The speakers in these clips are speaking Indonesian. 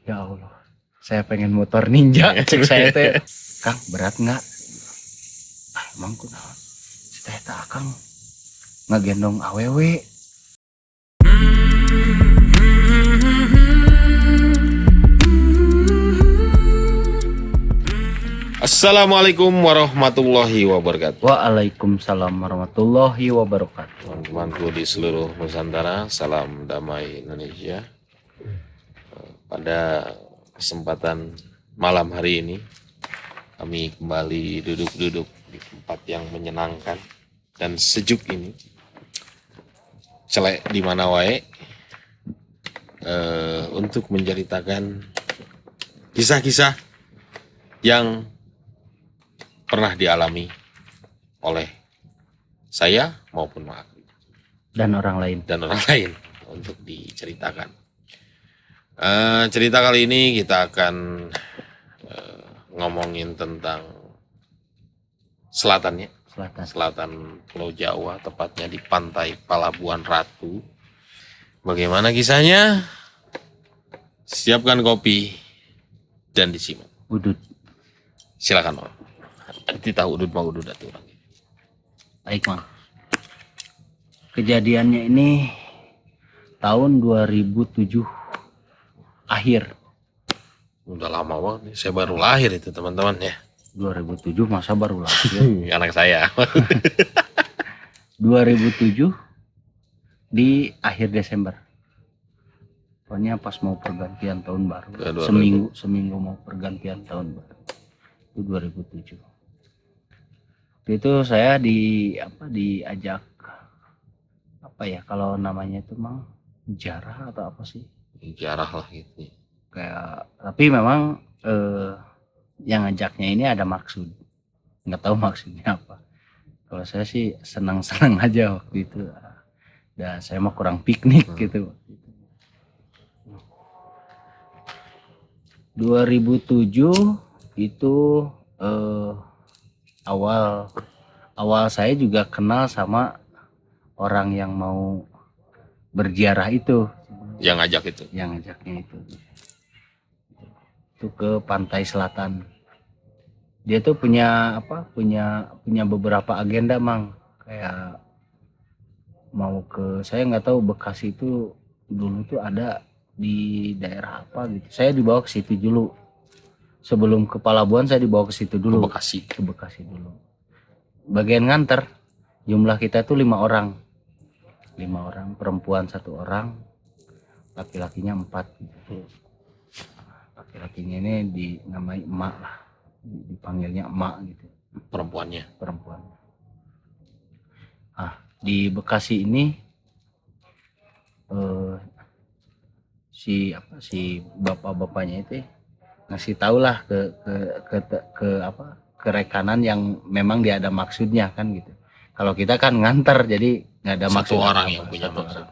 Ya Allah, saya pengen motor ninja. Cek saya teh, Kang berat nggak? Emang kunaon? Saya teh Kang ngagendong awewe. Assalamualaikum warahmatullahi wabarakatuh. Waalaikumsalam warahmatullahi wabarakatuh. Teman-temanku di seluruh Nusantara, salam damai Indonesia. Pada kesempatan malam hari ini, kami kembali duduk-duduk di tempat yang menyenangkan dan sejuk ini. Celek di mana wae, untuk menceritakan kisah-kisah yang pernah dialami oleh saya maupun Dan orang lain. untuk diceritakan. Cerita kali ini kita akan ngomongin tentang selatan Pulau Jawa, tepatnya di pantai Palabuhan Ratu. Bagaimana kisahnya? Siapkan kopi dan disimak. Udut. Silakan Om. Nanti tahu udut mau udut atuh. Baik Mang. Kejadiannya ini tahun 2007 akhir. Udah lama banget nih. Saya baru lahir itu teman-teman ya. 2007 masa baru lahir. Anak saya. 2007 di akhir Desember. Pokoknya pas mau pergantian tahun baru. Seminggu mau pergantian tahun baru. Itu 2007. Itu saya diajak kalau namanya itu Mang jarah atau apa sih? Jarah lah gitu. Kayak tapi memang yang ngajaknya ini ada maksud. Nggak tahu maksudnya apa. Kalau saya sih senang-senang aja waktu itu. Dan saya mah kurang piknik gitu. 2007 itu awal saya juga kenal sama orang yang mau berziarah itu. Yang ngajaknya itu ke pantai selatan. Dia tuh punya beberapa agenda Mang, kayak mau ke, saya nggak tahu Bekasi itu dulu tuh ada di daerah apa gitu. Saya dibawa ke situ dulu. Sebelum ke Palabuhan saya dibawa ke situ dulu. Ke Bekasi dulu. Bagian nganter, jumlah kita tuh 5 orang, perempuan 1 orang, laki-lakinya 4 gitu. Laki-lakinya ini dinamai emak lah, dipanggilnya emak gitu. Perempuannya. Di Bekasi ini si bapak-bapaknya itu ngasih tahu lah ke rekanan yang memang dia ada maksudnya kan gitu. Kalau kita kan nganter jadi nggak ada maksud. Satu orang yang punya maksud.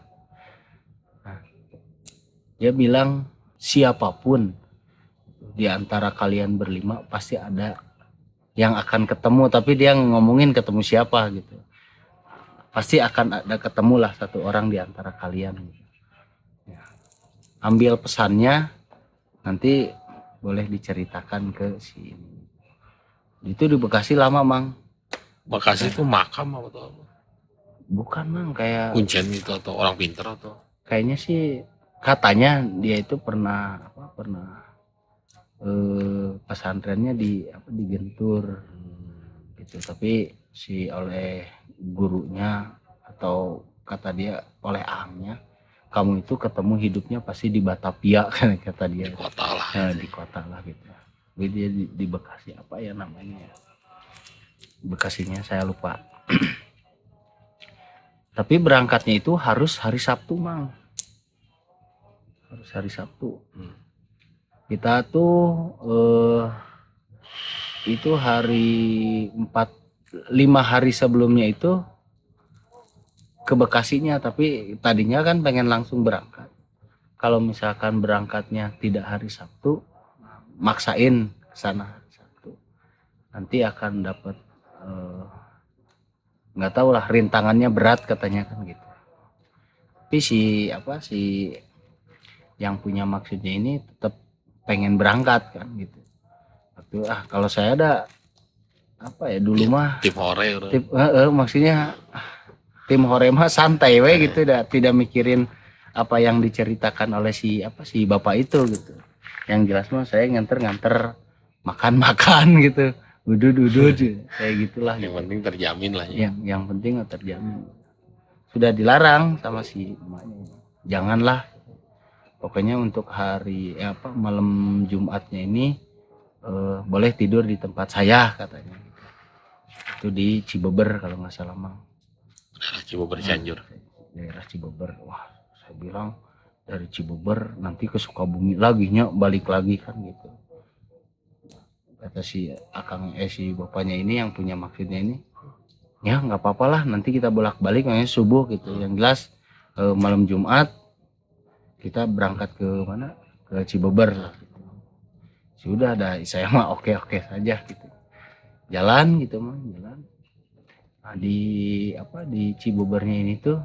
Dia bilang siapapun di antara kalian berlima pasti ada yang akan ketemu, tapi dia ngomongin ketemu siapa gitu. Pasti akan ada ketemu lah 1 orang di antara kalian. Ambil pesannya, nanti boleh diceritakan ke si ini. Itu di Bekasi lama Mang. Bekasi itu makam apa? Bukan Mang, kayak kuncen itu atau orang pinter atau? Kayaknya sih katanya dia itu pernah pesantrennya di Gentur gitu, tapi oleh gurunya atau kata dia oleh ahnya, kamu itu ketemu hidupnya pasti di Batavia kan kata dia. Di kota lah. Di kota lah gitu. Jadi dia di Bekasi apa ya namanya? Bekasinya saya lupa. Tapi berangkatnya itu harus hari Sabtu Mang. Harus hari Sabtu. Kita tuh itu hari 5 hari sebelumnya itu ke Bekasinya, tapi tadinya kan pengen langsung berangkat. Kalau misalkan berangkatnya tidak hari Sabtu, maksain ke sana hari Sabtu. Nanti akan dapat nggak tahu lah, rintangannya berat katanya kan gitu. Tapi si yang punya maksudnya ini tetap pengen berangkat kan gitu. Waktu kalau saya ada apa ya dulu mah Tim hore urang. maksudnya tim hore mah santai we gitu, tidak mikirin apa yang diceritakan oleh si bapak itu gitu. Yang jelas mah saya nganter makan gitu, duduk kayak gitulah. Yang penting terjamin lah ya. Yang penting terjamin. Sudah dilarang sama si emaknya, janganlah pokoknya untuk hari malam Jumatnya ini boleh tidur di tempat saya katanya. Itu di Cibeber kalau nggak salah mang. Daerah Cibeber Cianjur. Daerah Cibeber. Wah, saya bilang dari Cibeber nanti ke Sukabumi lagi balik lagi kan gitu. Kata si akang si bapaknya ini yang punya maksudnya ini, ya nggak apa-apa lah nanti kita bolak-balik namanya subuh gitu. Yang jelas malam Jumat kita berangkat ke mana, ke Cibeber lah gitu. Sudah ada saya mah oke saja gitu, jalan gitu mah jalan. Nah, di Cibebernya ini tuh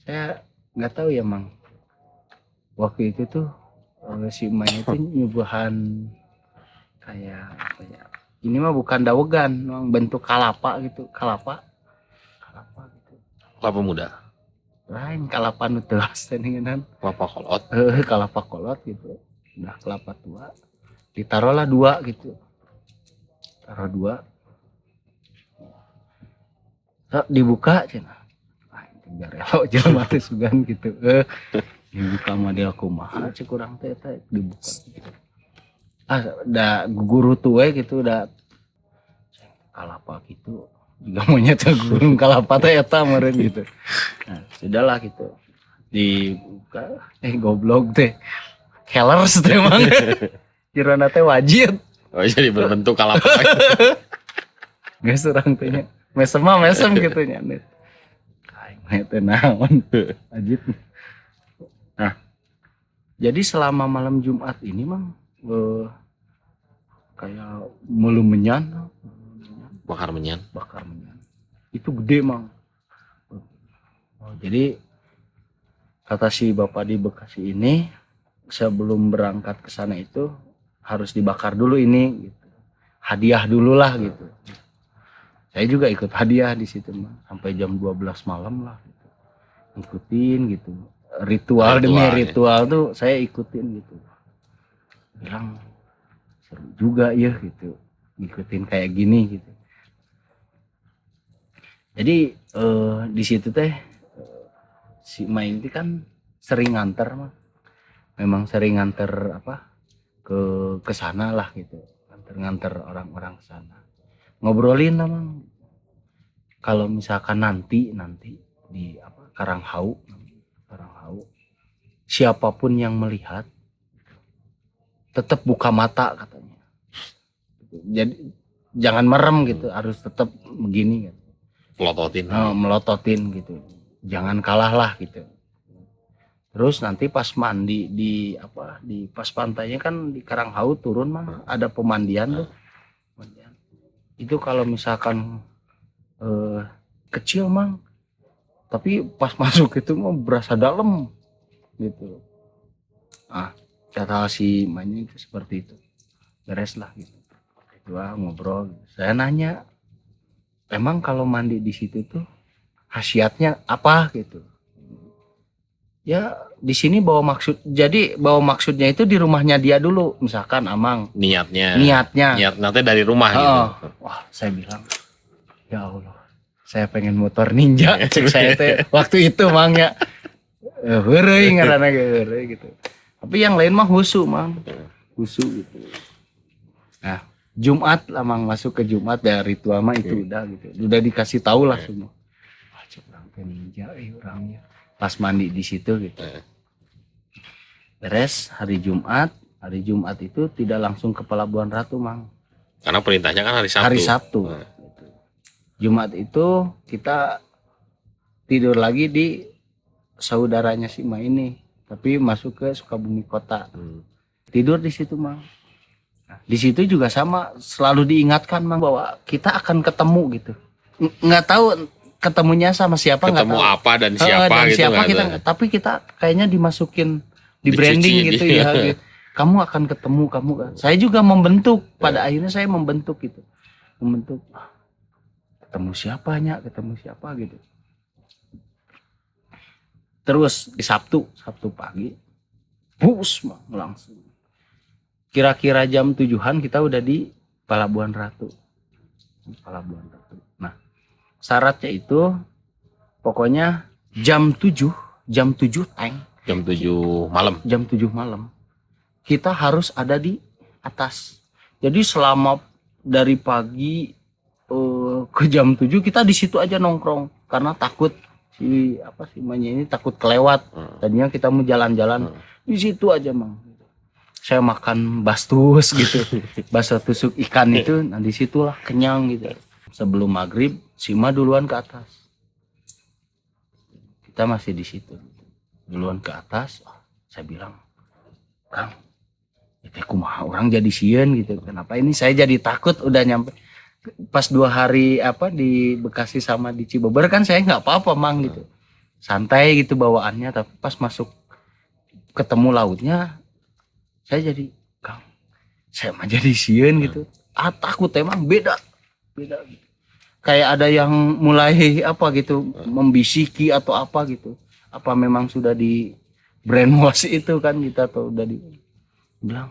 saya nggak tahu ya mang, waktu itu tuh si emaknya tuh nyuguhan kayak apa ya, ini mah bukan dawegan, memang bentuk kalapa gitu, kalapa gitu. Kelapa muda. Lain kalapa nu teuas teh ningan. Kelapa kolot. Kalapa kolot gitu. Udah kelapa tua. Ditaruhlah 2 gitu. Taruh 2. Dibuka cenah. Tinggal relo jelema teh sugan gitu. Dibuka mah dia kumaha cek urang teh dibuka gitu. Da guru tuwe gitu udah kalapa gitu. Juga maunya teh gurung kalapa teh eta meureun gitu. Nah, sudahlah gitu. Dibuka goblok teh. Kellers teh emang. Kirana teh wajib. Oh, jadi berbentuk kalapa. Geus urang teh nya. Mesem gitu nya. Kayak teh naon. Wajib. Nah, jadi selama malam Jumat ini mang kayak melumenyan, bakar menyan itu gede mang. Jadi kata si bapak di Bekasi ini sebelum berangkat ke sana itu harus dibakar dulu ini gitu. Hadiah dulu lah gitu. Saya juga ikut hadiah di situ mah sampai jam 12 malam lah gitu. Ikutin gitu. Ritual demi ritual tuh saya ikutin gitu. Bilang seru juga ya gitu, ngikutin kayak gini gitu. Jadi di situ teh si Mai itu kan sering nganter mah, memang sering nganter ke sana lah gitu, nganter orang-orang ke sana, ngobrolin lah mang. Kalau misalkan nanti di Karanghau, siapapun yang melihat tetap buka mata katanya. Jadi jangan merem gitu, harus tetap begini gitu. Melototin gitu. Jangan kalah lah gitu. Terus nanti pas mandi di pas pantainya kan di Karanghau turun mah ada pemandian tuh. Itu kalau misalkan kecil mang, tapi pas masuk itu mah berasa dalam gitu. Kata si Manya itu seperti itu. Beres lah gitu. Dua ngobrol. Saya nanya, emang kalau mandi di situ tuh khasiatnya apa gitu? Ya di sini bawa maksud. Jadi bawa maksudnya itu di rumahnya dia dulu, misalkan Amang. Niatnya. Niat nanti dari rumah gitu. Wah, saya bilang, ya Allah, saya pengen motor ninja. Cek saya teh waktu itu mang ya. Heureuy ngaranna heureuy gitu. Tapi yang lain mah husu mang, husu gitu. Nah Jumat lah mang, masuk ke Jumat ya ritual mah itu udah gitu, udah dikasih tahu lah semua. Wah cek orang ninja orangnya. Pas mandi di situ gitu. Beres hari Jumat itu tidak langsung ke Pelabuhan Ratu mang. Karena perintahnya kan hari Sabtu. Gitu. Jumat itu kita tidur lagi di saudaranya si Ma ini, tapi masuk ke Sukabumi kota. Tidur di situ mang. Nah, di situ juga sama, selalu diingatkan mang bahwa kita akan ketemu gitu. Nggak tahu ketemunya sama siapa, nggak tahu. Ketemu apa dan siapa dan gitu. Siapa kita, tapi kita kayaknya dimasukin di branding gitu ya. Gitu. kamu akan ketemu, kamu kan. Saya juga membentuk, pada akhirnya saya membentuk gitu. Membentuk, ketemu siapa gitu. Terus di Sabtu pagi, bus langsung. Kira-kira jam 7-an kita udah di Palabuhan Ratu. Nah, syaratnya itu pokoknya jam 7 tank. Jam 7 malam. Jam 7 malam. Kita harus ada di atas. Jadi selama dari pagi ke jam 7 kita di situ aja nongkrong karena takut si ini takut kelewat. Tadinya kita mau jalan-jalan di situ aja, Mang. Saya makan bastus gitu. Bakso tusuk ikan itu, nah disitulah kenyang gitu. Sebelum maghrib, Sima duluan ke atas. Kita masih di situ. Duluan ke atas, saya bilang, Kang, itu kumaha orang jadi sieun gitu. Kenapa ini saya jadi takut udah nyampe. Pas 2 hari di Bekasi sama di Cibober kan saya nggak apa-apa, Mang gitu. Santai gitu bawaannya, tapi pas masuk ketemu lautnya, saya jadi, Kang, saya mah jadi sieun gitu. Takut emang beda gitu. Kayak ada yang mulai gitu membisiki atau apa gitu. Apa memang sudah di brainwash itu kan kita atau udah di bilang,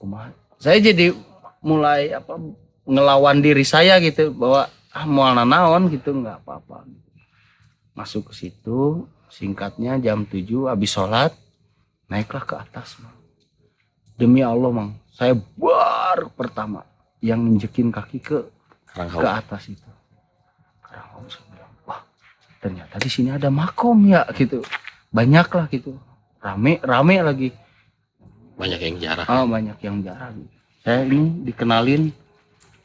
kumaha. Saya jadi mulai ngelawan diri saya gitu bahwa mau naon gitu nggak apa-apa. Masuk ke situ, singkatnya jam 7 habis sholat naiklah ke atas, Mang. Demi Allah, Mang, saya baru pertama yang nginjekin kaki ke atas itu. Karanghaut, saya bilang, wah ternyata di sini ada makom ya gitu. Banyak lah gitu, rame lagi. Banyak yang jarang. Banyak yang jarang. Saya ini dikenalin,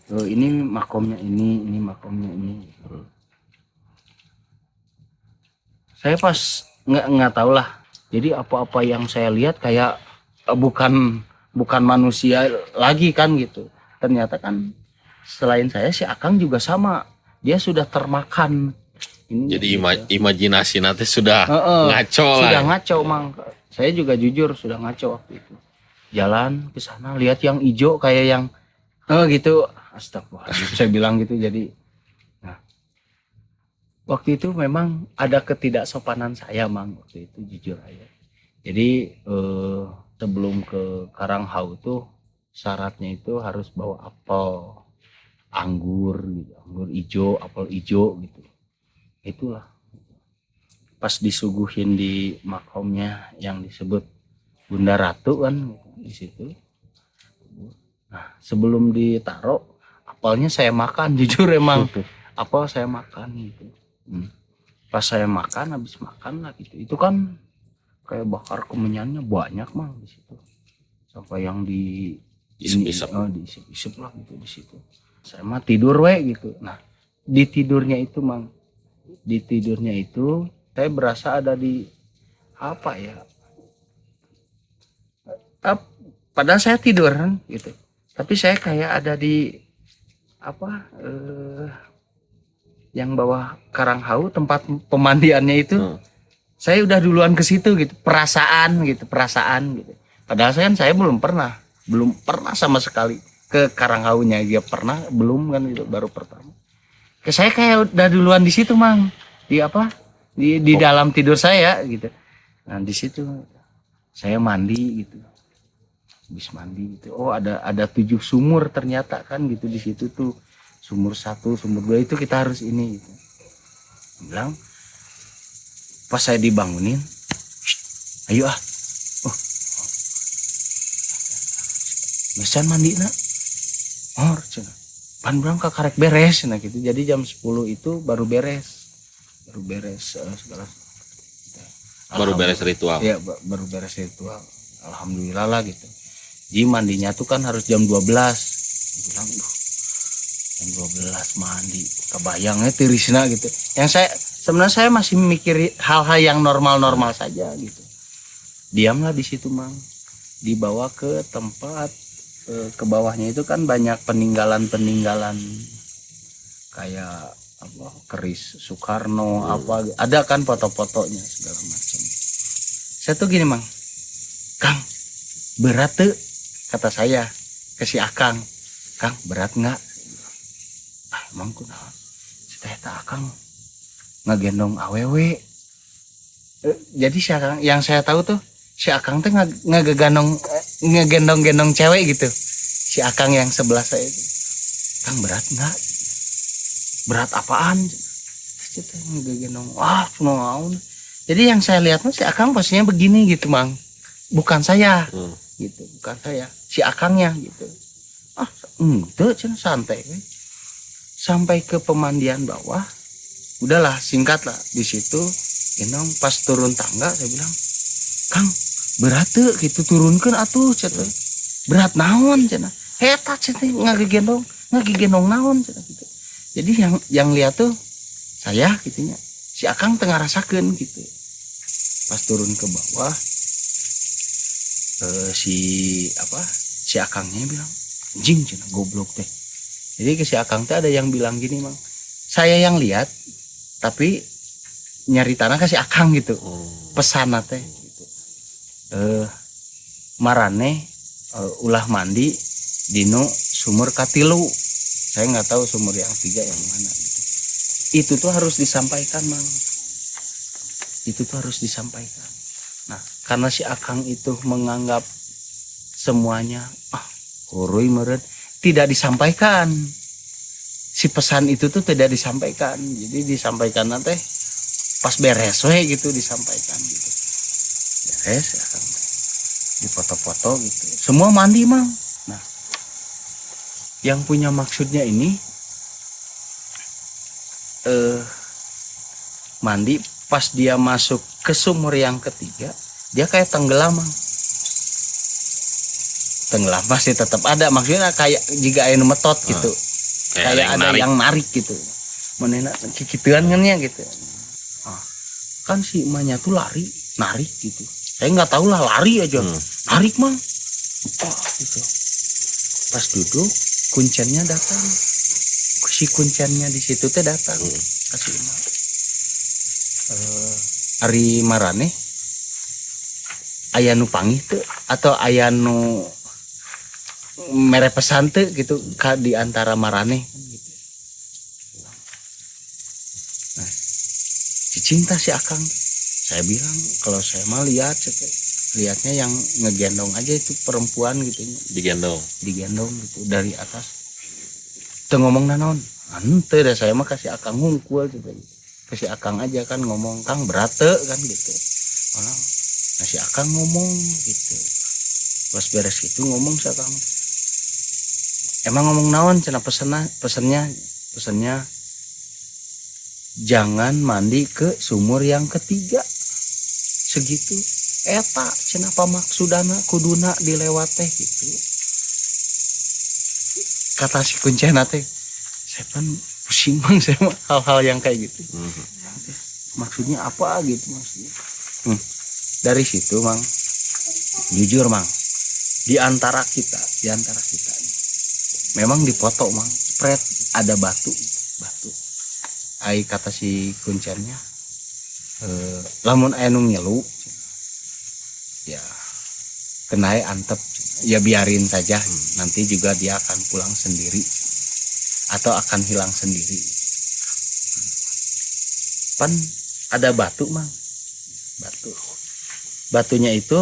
ini makomnya ini makomnya ini. Saya pas nggak tahu lah. Jadi apa-apa yang saya lihat kayak bukan manusia lagi kan gitu. Ternyata kan selain saya si Akang juga sama. Dia sudah termakan. Jadi imajinasi nanti sudah ngaco lah. Sudah ngaco, Mang. Saya juga jujur sudah ngaco waktu itu. Jalan ke sana lihat yang hijau kayak yang gitu. Astagfirullahaladzim, saya bilang gitu. Jadi waktu itu memang ada ketidaksopanan saya, Mang, waktu itu jujur aja. Jadi sebelum ke Karanghau tuh syaratnya itu harus bawa apel, anggur gitu, anggur hijau, apel hijau gitu. Itulah. Pas disuguhin di makomnya yang disebut Bunda Ratu kan gitu, di situ. Nah, sebelum ditaruh apelnya saya makan, jujur emang. Apel saya makan gitu. Pas saya makan, habis makan lah gitu. Itu kan kayak bakar kemenyannya banyak, Mang, di situ. Sampai yang diisep-isep lah gitu di situ. Saya mah tidur gitu. Nah, di tidurnya itu, Mang. Di tidurnya itu saya berasa ada di padahal saya tidur kan gitu. Tapi saya kayak ada di yang bawah Karanghau tempat pemandiannya itu. Saya udah duluan ke situ gitu, perasaan gitu. Padahal saya belum pernah sama sekali ke Karanghaunya. Dia pernah belum kan gitu, baru pertama. Saya kayak udah duluan di situ, Mang. Di dalam tidur saya gitu. Nah, di situ saya mandi gitu. Habis mandi gitu. Oh, ada 7 sumur ternyata kan gitu di situ tuh. Sumur 1, sumur 2 itu kita harus ini gitu. Bilang pas saya dibangunin, ayo besan mandi nak, pan berangkat karek beres nah gitu. Jadi jam 10 itu baru beres segala. Baru beres ritual. Iya, baru beres ritual. Alhamdulillah lah gitu. Jadi mandinya tuh kan harus jam 12. Bilang jam 12 mandi, kebayangnya tirisna gitu. Yang sebenarnya saya masih mikir hal-hal yang normal-normal saja gitu. Diamlah di situ, Mang. Dibawa ke tempat ke bawahnya itu kan banyak peninggalan kayak keris Soekarno ada kan foto-fotonya segala macam. Saya tuh gini, Mang. Kang, berat tuh, kata saya ke si Akang. Kang, berat nggak? Emang kunaon? Si eta Akang ngagendong awewe. Jadi si Akang, yang saya tahu tuh si Akang tuh ngegendong cewek gitu. Si Akang yang sebelah saya itu, Kang berat nggak? Berat apaan? Kita ngegendong, naon. Jadi yang saya lihat tuh si Akang posisinya begini gitu, Mang. Bukan saya, gitu, bukan saya, si Akangnya gitu. Itu santai. Sampai ke pemandian bawah, udahlah singkat lah di situ. Gendong pas turun tangga saya bilang, Kang berat tuh gitu, turunkan atuh cenah. Berat naon cenah. Eta cenah ngagegendong naon cenah gitu. Jadi yang lihat tuh saya gitunya. Si Akang tengah rasakeun gitu. Pas turun ke bawah si Akangnya bilang, anjing cenah goblok teh. Jadi ke si Akang teh ada yang bilang gini, Mang. Saya yang lihat tapi nyari tanah ke si Akang gitu. Pesan teh gitu. Marane ulah mandi dino sumur katilu. Saya nggak tahu sumur yang 3 yang mana gitu. Itu tuh harus disampaikan, Mang. Itu tuh harus disampaikan. Nah, karena si Akang itu menganggap semuanya hurui meureun, tidak disampaikan. Si pesan itu tuh tidak disampaikan. Jadi disampaikan nanti pas beres gitu disampaikan gitu. Beres ya Kang. Dipoto-foto gitu. Semua mandi, Mang. Nah, yang punya maksudnya ini mandi pas dia masuk ke sumur yang ketiga, dia kayak tenggelam, Mang. Tenggelam masih tetap ada, maksudnya kayak jika air metot gitu. Kayak ada yang narik gitu. Menena kikituan kan ya gitu. Kan si emaknya tuh narik gitu. Saya nggak tahu lah, lari aja. Narik, Mang. Gitu. Pas duduk, kuncennya datang. Si kuncennya di situ teh datang. Kasih emak. Ari marane aya nu panggih teu atau aya nu mere pesan teu gitu di antara marane gitu. Nah, cinta si Akang. Saya bilang kalau saya mah lihatnya yang ngegendong aja itu perempuan gitu, digendong gitu dari atas. Teu ngomong naon. Henteu dah, saya mah kasih Akang ngungkul gitu. Kasih Akang aja kan ngomong, Kang berat kan gitu. Nah si Akang ngomong gitu. Pas beres itu ngomong si Akang, emang ngomong naon cenah pesennya jangan mandi ke sumur yang ketiga. Segitu eta cenah pamaksudana kuduna dilewat teh gitu. Kata si kuncena teh, saya kan pusing, Mang, saya hal-hal yang kayak gitu. Maksudnya apa gitu maksudnya. Dari situ, Mang, jujur, Mang, di antara kita memang dipoto, Mang, spread ada batu. Ai kata si kuncennya, lamun aya nu ngilu ya kenai antep, ya biarin saja, nanti juga dia akan pulang sendiri atau akan hilang sendiri. Pan ada batu, Mang, batunya itu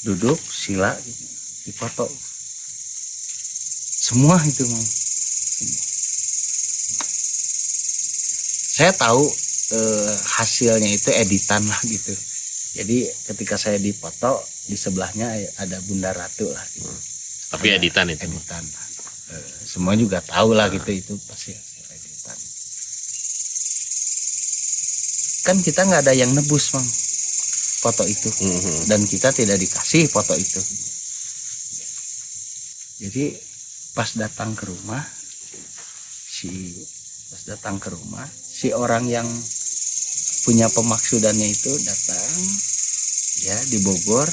duduk sila gitu, dipoto semua itu, Mang. Saya tahu hasilnya itu editan lah gitu. Jadi ketika saya dipoto di sebelahnya ada Bunda Ratu lah gitu. Tapi editan itu. Editan. Semua juga tahu lah gitu, itu pasti hasil editan. Kan kita nggak ada yang nebus, Mang, foto itu. Dan kita tidak dikasih foto itu. Jadi pas datang ke rumah si orang yang punya pemaksudannya itu datang ya di Bogor.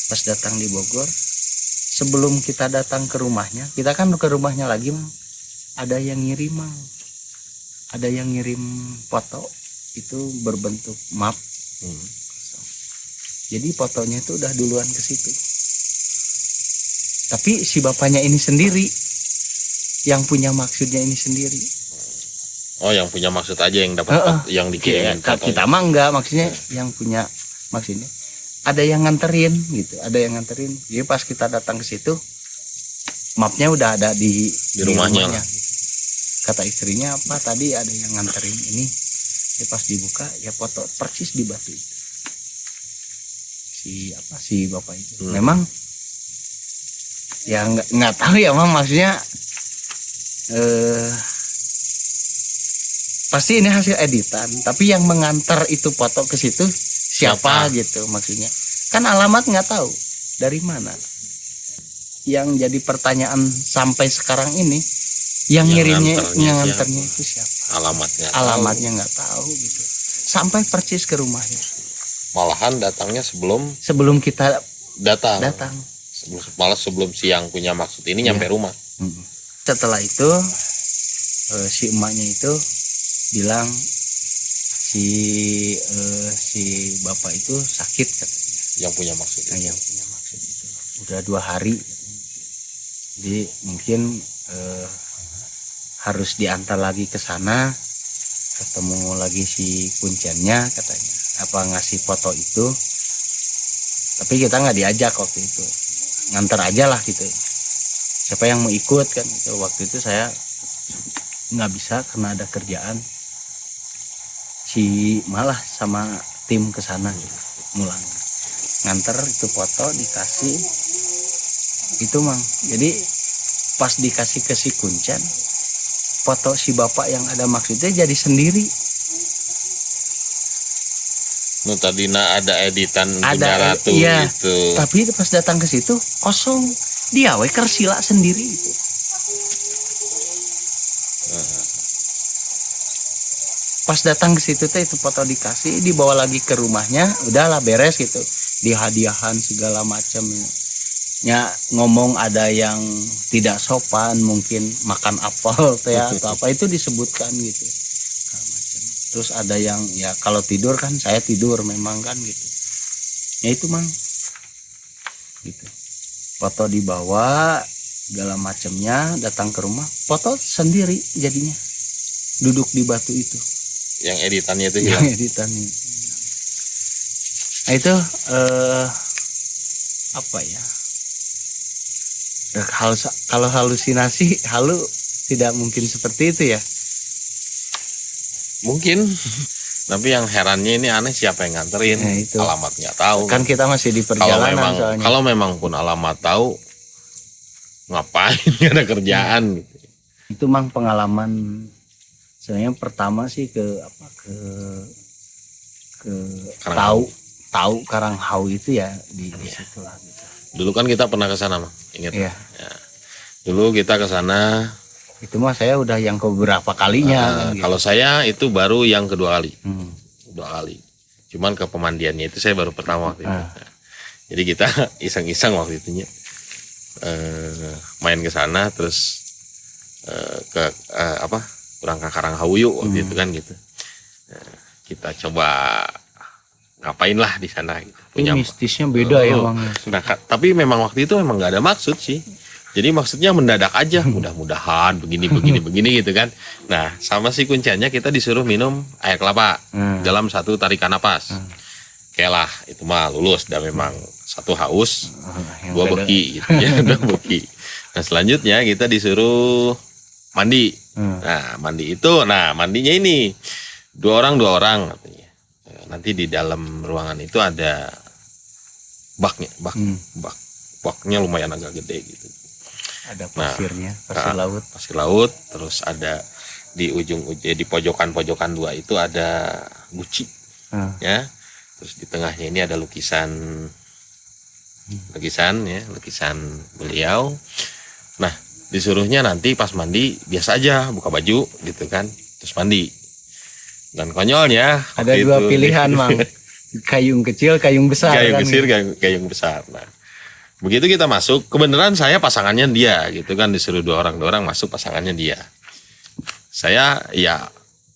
Pas datang di Bogor, sebelum kita datang ke rumahnya, kita kan ke rumahnya lagi, Mang, ada yang ngirim, Mang, ada yang ngirim foto itu berbentuk map. Jadi fotonya itu udah duluan ke situ. Tapi si bapaknya ini sendiri yang punya maksudnya ini sendiri. Oh, yang punya maksud aja yang dapat yang dikirimin fotonya. Kita mah enggak, maksudnya yang punya maksudnya. Ada yang nganterin gitu, ada yang nganterin. Jadi pas kita datang ke situ, mapnya udah ada di rumahnya. Gitu. Kata istrinya apa tadi ada yang nganterin ini. Jadi pas dibuka ya foto persis di batu itu. Si bapak itu. Memang ya nggak tahu ya Mang, maksudnya pasti ini hasil editan, tapi yang mengantar itu foto ke situ siapa gitu maksudnya. Kan alamat nggak tahu dari mana. Yang jadi pertanyaan sampai sekarang ini, yang nganternya itu siapa? Alamatnya nggak tahu gitu. Sampai persis ke rumahnya. Malahan datangnya sebelum kita datang. Sebelum si yang punya maksud ini nyampe rumah. Setelah itu si emaknya itu bilang si bapak itu sakit katanya. Yang punya maksud itu. Yang punya maksud itu udah 2 hari. Jadi mungkin harus diantar lagi ke sana, ketemu lagi si kunciannya katanya. Apa ngasih foto itu? Tapi kita nggak diajak waktu itu, nganter aja lah gitu. Siapa yang mau ikut kan? Itu waktu itu saya nggak bisa karena ada kerjaan. Malah sama tim ke sana gitu, mulang nganter itu foto dikasih itu Mang. Jadi pas dikasih ke si Kuncen, foto si bapak yang ada maksudnya jadi sendiri. Tadina ada editan ada ratu iya, gitu. Tapi pas datang ke situ kosong, dia kersila sendiri gitu. Pas datang ke situ teh itu foto dikasih, dibawa lagi ke rumahnya, udahlah beres gitu, dihadiahan segala macam. Ya ngomong ada yang tidak sopan, mungkin makan apel teh atau apa itu disebutkan gitu. Terus ada yang ya kalau tidur kan saya tidur memang kan gitu. Ya itu Mang. Gitu. Foto dibawa segala macamnya, datang ke rumah, foto sendiri jadinya. Duduk di batu itu. Yang editannya itu hilang. Editannya. Nah itu apa ya? Kalau halusinasi tidak mungkin seperti itu ya. Mungkin. Tapi yang herannya ini aneh, siapa yang nganterin? Nah, itu. Alamat nggak tahu. Kan kita masih di perjalanan soalnya. Kalau memang pun alamat tahu, ngapain nggak ada kerjaan? Itu Mang pengalaman. Sebenarnya pertama sih ke tahu Karanghau itu ya di situ lah gitu. Dulu kan kita pernah ke sana, Mang. Ingat? Iya. Ya. Dulu kita ke sana. Itu mah saya udah yang keberapa kalinya. Gitu. Kalau saya itu baru yang kedua kali. 2 kali. Cuman ke pemandiannya itu saya baru pertama waktu itu. Nah, jadi kita iseng-iseng waktu itu main ke sana terus kurang ke Karanghau waktu itu kan gitu. Kita coba ngapain lah di sana gitu. Punya mistisnya beda ya Bang. Nah, tapi memang waktu itu memang nggak ada maksud sih. Jadi maksudnya mendadak aja, mudah-mudahan begini gitu kan. Nah, sama si kunciannya kita disuruh minum air kelapa dalam 1 tarikan napas. Oke lah, itu mah lulus. Dan memang 1 haus, 2 beki gitu ya, 2 beki. Nah, selanjutnya kita disuruh mandi. Nah, mandinya ini 2 orang katanya. Nanti di dalam ruangan itu ada baknya lumayan agak gede gitu. Ada pasirnya, pasir laut, terus ada di di pojokan 2 itu ada guci, ya, terus di tengahnya ini ada lukisan beliau. Nah, disuruhnya nanti pas mandi biasa aja buka baju gitu kan, terus mandi. Dan konyolnya ada 2 pilihan Mang, kayung kecil, kayung besar. Kayung besar. Nah, begitu kita masuk, kebenaran saya pasangannya dia gitu kan, disuruh 2 orang masuk pasangannya dia. Saya ya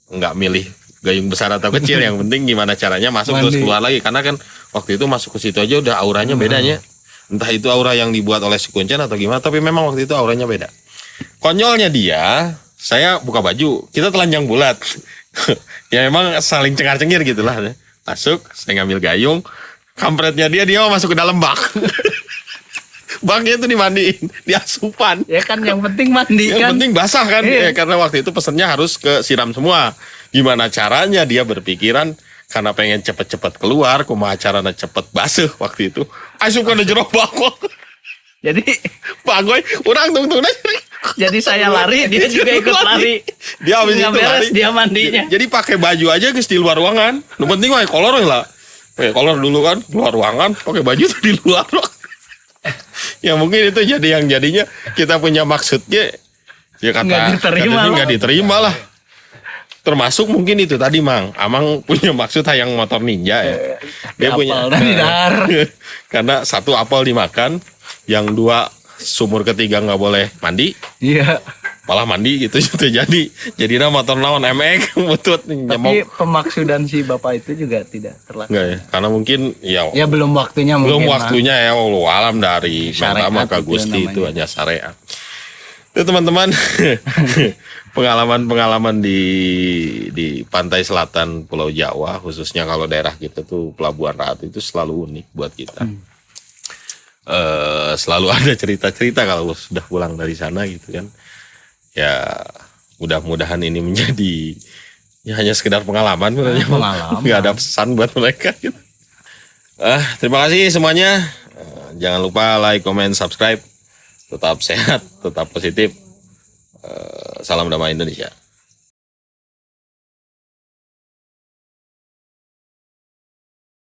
nggak milih gayung besar atau kecil, yang penting gimana caranya masuk Mandi. terus keluar lagi, karena kan waktu itu masuk ke situ aja udah auranya bedanya. Entah itu aura yang dibuat oleh si Kuncen atau gimana, tapi memang waktu itu auranya beda. Konyolnya dia, saya buka baju, kita telanjang bulat. Ya memang saling cengar-cengir gitulah. Masuk, saya ngambil gayung, kampretnya dia mau masuk ke dalam bak. Baknya itu dimandiin, diasupan. Ya kan yang penting mandi Yang kan. penting basah kan, Iya. ya, karena waktu itu pesennya harus ke siram semua. Gimana caranya dia berpikiran, karena pengen cepet-cepet keluar, kumaha caranya cepet basuh waktu itu. Asupkan di jero bak. Jadi Pagoy, orang tungtung jadi saya lari, dia juga ikut lari. Dia habis Nggak itu beres lari. dia mandinya. Jadi pakai baju aja guys di luar ruangan. Yang penting wae kolor lah. Kolor dulu kan, keluar ruangan, pakai baju tuh di luar. Ya mungkin itu jadi yang jadinya kita punya maksudnya ya Nggak diterima katanya lah. nggak diterima lah. Termasuk mungkin itu tadi Mang, Amang punya maksud yang motor ninja ya. Dia punya Apel dan didar. karena satu apel dimakan, yang dua sumur ketiga nggak boleh mandi, Iya. malah mandi gitu jadi motor naon emek butut Tapi nyemok. pemaksudan si bapak itu juga tidak terlaksana. Enggak ya, karena mungkin ya Ya belum waktunya belum mungkin. waktunya ya, Allah alam dari Syariat Mentama ke itu Gusti itu namanya. hanya syariat. Itu teman-teman pengalaman-pengalaman di pantai selatan Pulau Jawa, khususnya kalau daerah kita tuh Pelabuhan Ratu itu selalu unik buat kita. Selalu ada cerita-cerita kalau sudah pulang dari sana gitu kan. Ya mudah-mudahan ini menjadi ya hanya sekedar pengalaman, pengalaman. nggak ada pesan buat mereka gitu. Terima kasih semuanya. Jangan lupa like, comment, subscribe. Tetap sehat, tetap positif. Salam damai Indonesia.